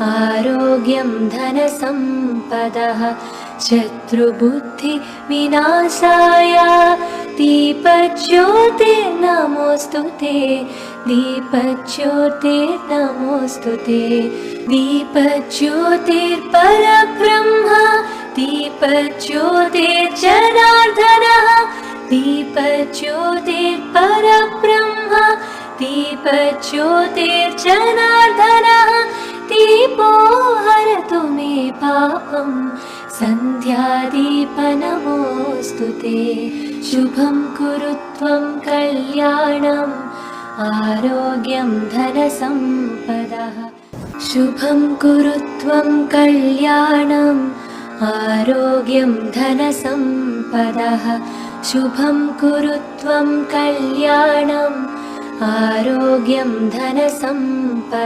आरोग्यं धनसम्पदः शत्रुबुद्धिविनाशाय दीपज्योतिर्नमोऽस्तु ते दीपज्योतिर्नमोऽस्तु ते दीपज्योतिर्परब्रह्म दीपज्योतिर्जनार्दनः दीपज्योतिर्परब्रह्म दीपज्योतिर्जनार्दनः दीपो हरतु मे पापं सन्ध्यादीपनमोऽस्तु ते शुभं कुरु त्वं कल्याणम् आरोग्यं धनसम्पदः शुभं कुरु त्वं कल्याणम् आरोग्यं धनसम्पदः शुभं कुरु त्वं कल्याणम् आरोग्यं धनसम्पदः।